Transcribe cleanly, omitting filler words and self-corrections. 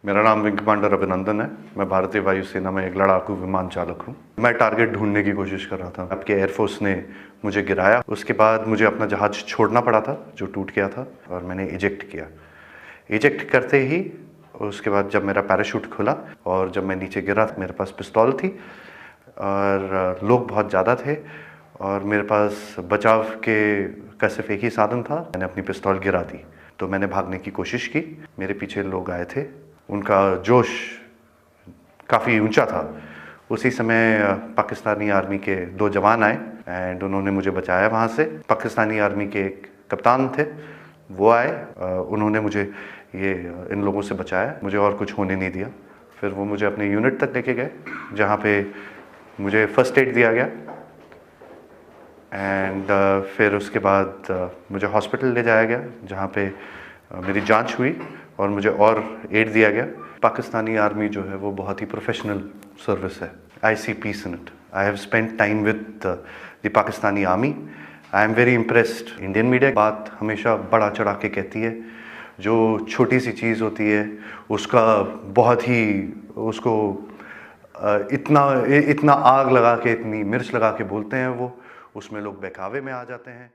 मेरा नाम wing commander अभिनंदन है। मैं भारतीय वायुसेना में एक लड़ाकू विमान चालक हूँ। मैं टारगेट ढूंढने की कोशिश कर रहा था। आपके एयरफोर्स ने मुझे गिराया। उसके बाद मुझे अपना जहाज छोड़ना पड़ा था जो टूट गया था, और मैंने इजेक्ट किया। इजेक्ट करते ही उसके बाद जब मेरा पैराशूट खुला और जब मैं नीचे गिरा, मेरे पास पिस्तौल थी और लोग बहुत ज़्यादा थे और मेरे पास बचाव का सिर्फ एक ही साधन था। मैंने अपनी पिस्तौल गिरा दी तो मैंने भागने की कोशिश की। मेरे पीछे लोग आए थे, उनका जोश काफ़ी ऊंचा था। उसी समय पाकिस्तानी आर्मी के 2 जवान आए एंड उन्होंने मुझे बचाया वहाँ से। पाकिस्तानी आर्मी के एक कप्तान थे, वो आए, उन्होंने मुझे इन लोगों से बचाया, मुझे और कुछ होने नहीं दिया। फिर वो मुझे अपने यूनिट तक लेके गए जहाँ पे मुझे फर्स्ट एड दिया गया एंड फिर उसके बाद मुझे हॉस्पिटल ले जाया गया जहाँ पे मेरी जांच हुई और मुझे और एड दिया गया। पाकिस्तानी आर्मी जो है वो बहुत ही प्रोफेशनल सर्विस है। I see peace in it. I have spent time with the Pakistani army. I am very impressed. Indian media बात हमेशा बढ़ा चढ़ा के कहती है। जो छोटी सी चीज़ होती है उसका बहुत ही उसको इतना आग लगा के, इतनी मिर्च लगा के बोलते हैं वो, उसमें लोग बहकावे में आ जाते हैं।